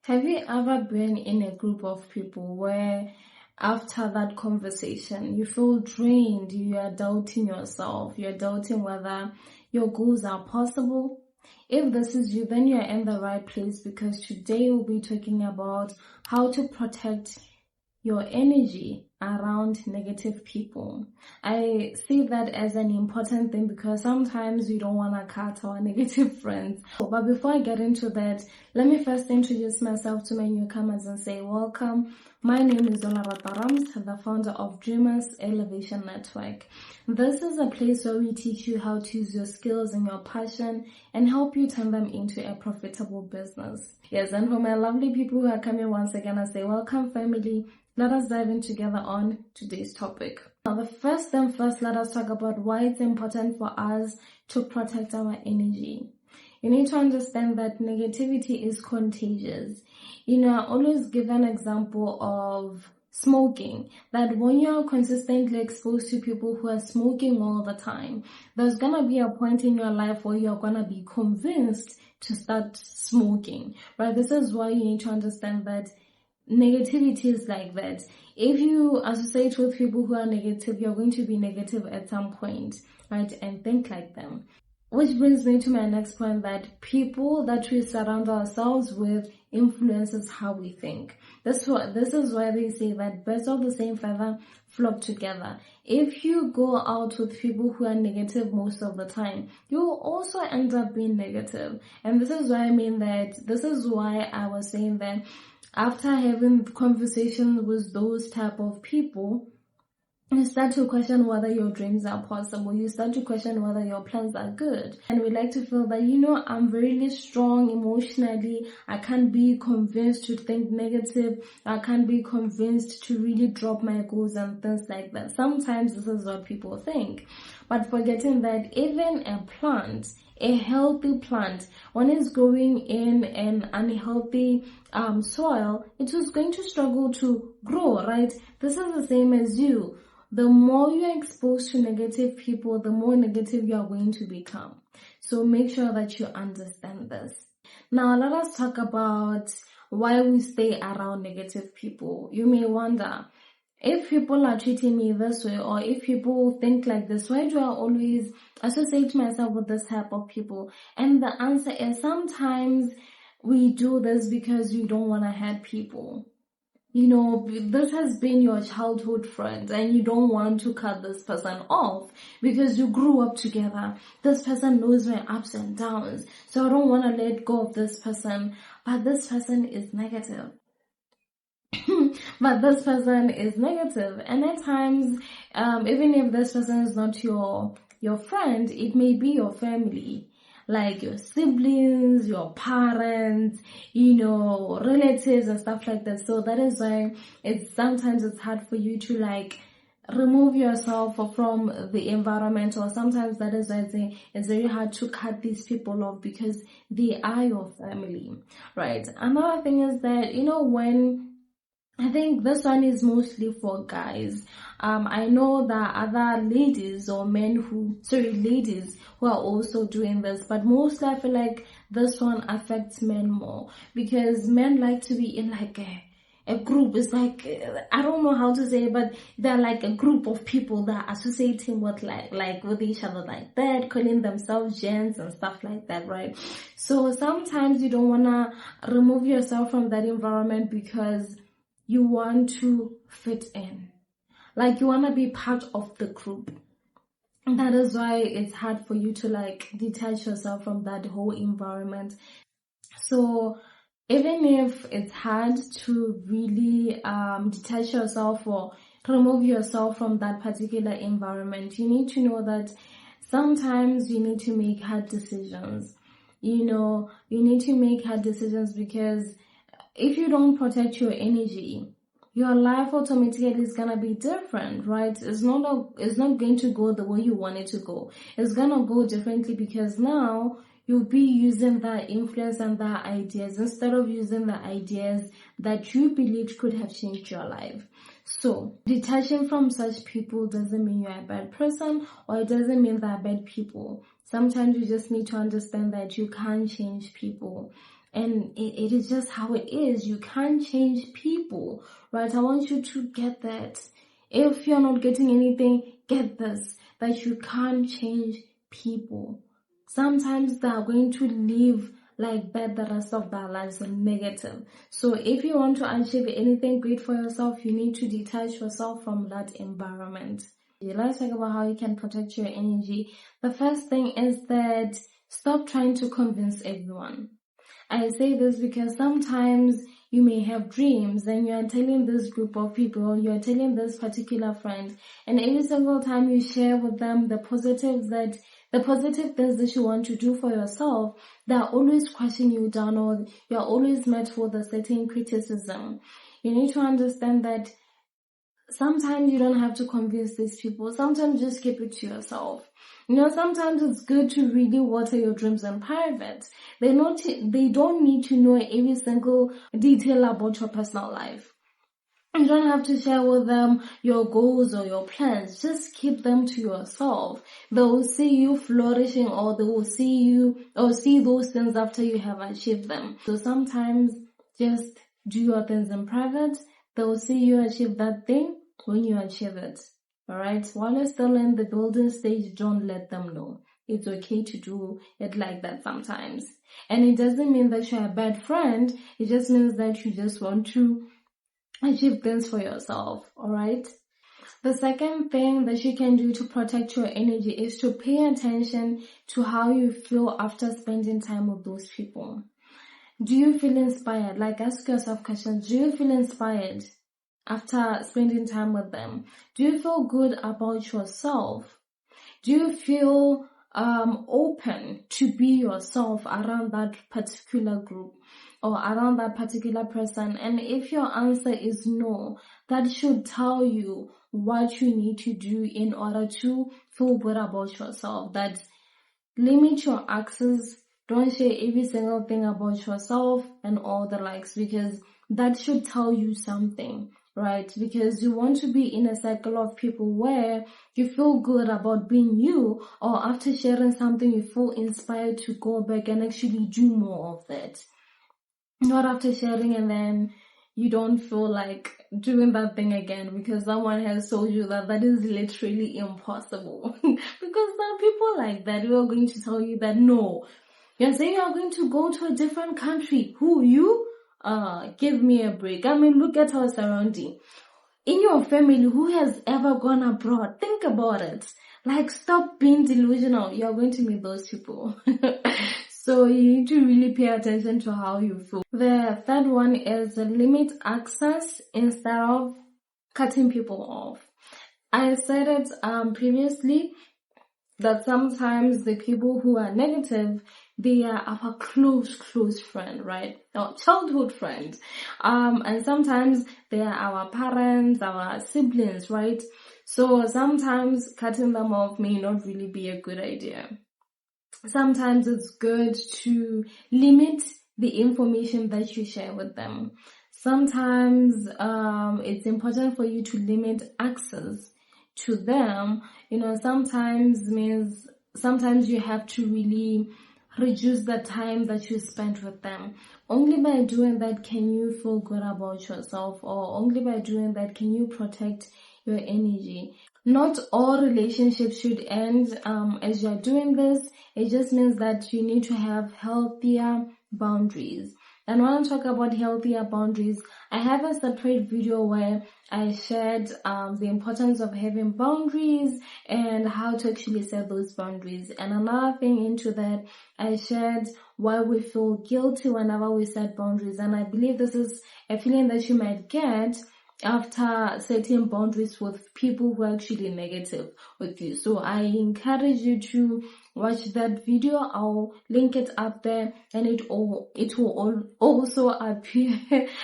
Have you ever been in a group of people where after that conversation you feel drained, you are doubting yourself, you're doubting whether your goals are possible? If this is you, then you're in the right place, because today we'll be talking about how to protect your energy around negative people. I see that as an important thing because sometimes we don't want to cut our negative friends. But before I get into that, let me first introduce myself to my newcomers and say welcome. My name is Olarata Rams, the founder of Dreamers Elevation Network. This is a place where we teach you how to use your skills and your passion and help you turn them into a profitable business. Yes, and for my lovely people who are coming once again, I say welcome, family. Let us dive in together on today's topic. Now, the first thing first, let us talk about why it's important for us to protect our energy. You need to understand that negativity is contagious. I always give an example of smoking, that when you are consistently exposed to people who are smoking all the time, there's gonna be a point in your life where you're gonna be convinced to start smoking, right? This is why you need to understand that negativity is like that. If you associate with people who are negative, you're going to be negative at some point, right? And think like them. Which brings me to my next point, that people that we surround ourselves with influences how we think. This is why they say that birds of the same feather flock together. If you go out with people who are negative most of the time, you will also end up being negative. And this is why this is why I was saying that after having conversations with those type of people, you start to question whether your dreams are possible. You start to question whether your plans are good. And we like to feel that, I'm really strong emotionally. I can't be convinced to think negative. I can't be convinced to really drop my goals and things like that. Sometimes this is what people think. But forgetting that even a healthy plant, when it's growing in an unhealthy soil, it is going to struggle to grow, right? This is the same as you. The more you're exposed to negative people, the more negative you are going to become. So make sure that you understand this. Now let us talk about why we stay around negative people. You may wonder, if people are treating me this way, or if people think like this, why do I always associate myself with this type of people? And the answer is sometimes we do this because we don't want to hurt people. This has been your childhood friend and you don't want to cut this person off because you grew up together. This person knows my ups and downs, so I don't want to let go of this person. But this person is negative. And at times, even if this person is not your friend, it may be your family, like your siblings, your parents, relatives and stuff like that. So that is why sometimes it's hard for you to remove yourself from the environment, or sometimes that is why it's very hard to cut these people off because they are your family, right? Another thing is that, I think this one is mostly for guys. I know that other ladies who are also doing this, but mostly I feel like this one affects men more because men like to be in a group. It's I don't know how to say it, but they're like a group of people that are associating with with each other like that, calling themselves gents and stuff like that, right? So sometimes you don't want to remove yourself from that environment because you want to fit in. You want to be part of the group. And that is why it's hard for you to detach yourself from that whole environment. So even if it's hard to really detach yourself or remove yourself from that particular environment, you need to know that sometimes you need to make hard decisions. You need to make hard decisions because if you don't protect your energy, your life automatically is gonna be different, right? It's not going to go the way you want it to go. It's gonna go differently because now you'll be using that influence and that ideas instead of using the ideas that you believed could have changed your life. So detaching from such people doesn't mean you're a bad person, or it doesn't mean they're bad people. Sometimes you just need to understand that you can't change people. and it is just how it is. You can't change people, right? I want you to get that. If you're not getting anything, get this, that you can't change people. Sometimes they are going to live like that the rest of their lives are negative. So if you want to achieve anything great for yourself, you need to detach yourself from that environment. Let's talk about how you can protect your energy. The first thing is that stop trying to convince everyone. I say this because sometimes you may have dreams and you are telling this group of people, you are telling this particular friend, and every single time you share with them the positive things that you want to do for yourself, they are always crushing you down, or you are always met with a certain criticism. You need to understand that sometimes you don't have to convince these people. Sometimes just keep it to yourself. Sometimes it's good to really water your dreams in private. They don't need to know every single detail about your personal life. You don't have to share with them your goals or your plans. Just keep them to yourself. They will see you flourishing, or they will see you or see those things after you have achieved them. So sometimes just do your things in private. They will see you achieve that thing when you achieve it. Alright? While you're still in the building stage, don't let them know. It's okay to do it like that sometimes. And it doesn't mean that you're a bad friend. It just means that you just want to achieve things for yourself. Alright? The second thing that you can do to protect your energy is to pay attention to how you feel after spending time with those people. Do you feel inspired? Like, ask yourself questions. Do you feel inspired after spending time with them? Do you feel good about yourself? Do you feel open to be yourself around that particular group or around that particular person? And if your answer is no, that should tell you what you need to do in order to feel good about yourself. That limit your access. Don't share every single thing about yourself and all the likes, because that should tell you something, right? Because you want to be in a cycle of people where you feel good about being you, or after sharing something you feel inspired to go back and actually do more of that. Not after sharing and then you don't feel like doing that thing again because someone has told you that is literally impossible. Because there are people like that who are going to tell you that no, you're saying you're going to go to a different country. Who, you? Give me a break. I mean, look at our surrounding. In your family, who has ever gone abroad? Think about it. Like, stop being delusional. You're going to meet those people. So you need to really pay attention to how you feel. The third one is limit access instead of cutting people off. I said it previously that sometimes the people who are negative, they are our close friend, right? Our childhood friend. And sometimes they are our parents, our siblings, right? So sometimes cutting them off may not really be a good idea. Sometimes it's good to limit the information that you share with them. Sometimes it's important for you to limit access to them. Sometimes you have to really reduce the time that you spend with them. Only by doing that can you feel good about yourself, or only by doing that can you protect your energy. Not all relationships should end as you're doing this. It just means that you need to have healthier boundaries. And when I talk about healthier boundaries, I have a separate video where I shared the importance of having boundaries and how to actually set those boundaries. And another thing into that, I shared why we feel guilty whenever we set boundaries. And I believe this is a feeling that you might get after setting boundaries with people who are actually negative with you. So I encourage you to watch that video. I'll link it up there, and it will also appear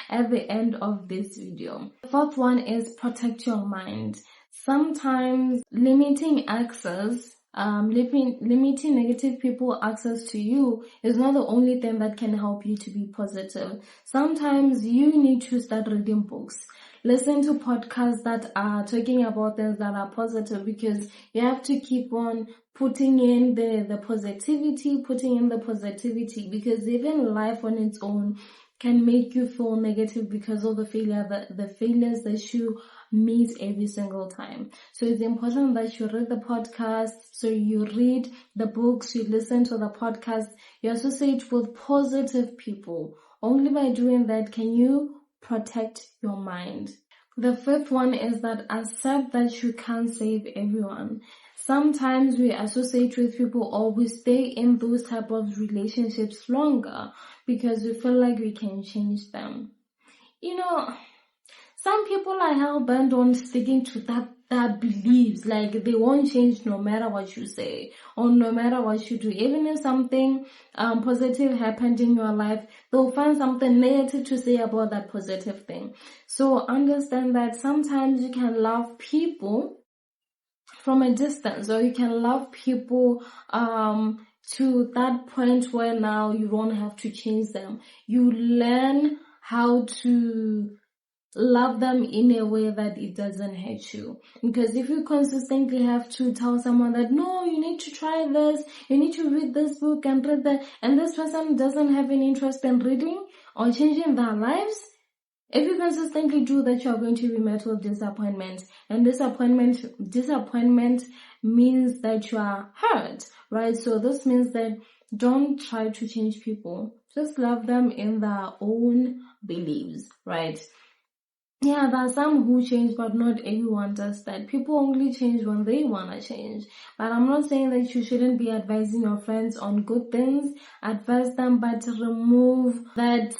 at the end of this video. The fourth one is protect your mind. Sometimes limiting access, limiting negative people access to you is not the only thing that can help you to be positive. Sometimes you need to start reading books. Listen to podcasts that are talking about things that are positive, because you have to keep on putting in the positivity, because even life on its own can make you feel negative because of the failures that you meet every single time. So it's important that you read the podcast, so you read the books, you listen to the podcast, you associate with positive people. Only by doing that can you protect your mind. The fifth one is that accept that you can't save everyone. Sometimes we associate with people, or we stay in those type of relationships longer because we feel like we can change them. Some people are hell-bent on sticking to that beliefs, like they won't change no matter what you say or no matter what you do. Even if something positive happened in your life, they'll find something negative to say about that positive thing. So understand that sometimes you can love people from a distance, or you can love people to that point where now you don't have to change them. You learn how to love them in a way that it doesn't hurt you. Because if you consistently have to tell someone that, no, you need to try this, you need to read this book and read that, and this person doesn't have any interest in reading or changing their lives, if you consistently do that, you are going to be met with disappointment. And disappointment means that you are hurt, right? So this means that don't try to change people. Just love them in their own beliefs, right? Yeah, there are some who change, but not everyone does that. People only change when they want to change. But I'm not saying that you shouldn't be advising your friends on good things. Advise them, but remove that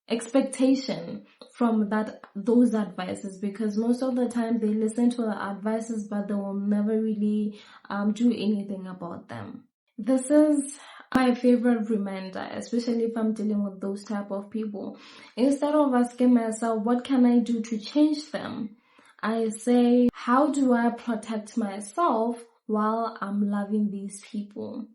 expectation from those advices, because most of the time they listen to the advices, but they will never really do anything about them. This is my favorite reminder, especially if I'm dealing with those type of people. Instead of asking myself, what can I do to change them? I say, how do I protect myself while I'm loving these people?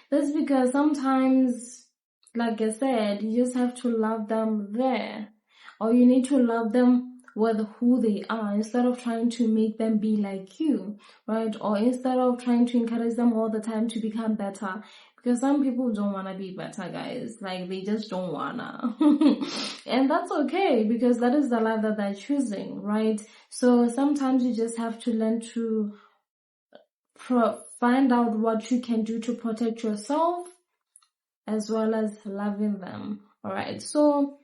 That's because sometimes, like I said, you just have to love them there. Or you need to love them with who they are, instead of trying to make them be like you, right? Or instead of trying to encourage them all the time to become better. Because some people don't want to be better, guys. Like, they just don't wanna. And that's okay, because that is the life that they're choosing, right? So sometimes you just have to learn to find out what you can do to protect yourself, as well as loving them. Alright, so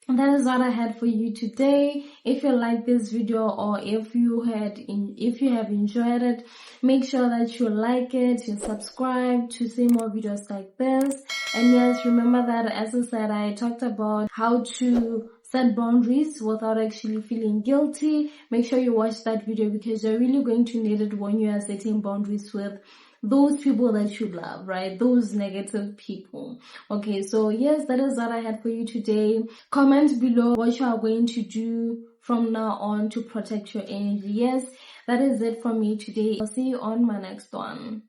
that is what I had for you today. If you like this video, or if you have enjoyed it, make sure that you like it, you subscribe to see more videos like this. And yes, remember that, as I said, I talked about how to set boundaries without actually feeling guilty. Make sure you watch that video, because you're really going to need it when you are setting boundaries with those people that you love, right? Those negative people. Okay, so yes, that is what I had for you today. Comment below what you are going to do from now on to protect your energy. Yes, that is it from me today. I'll see you on my next one.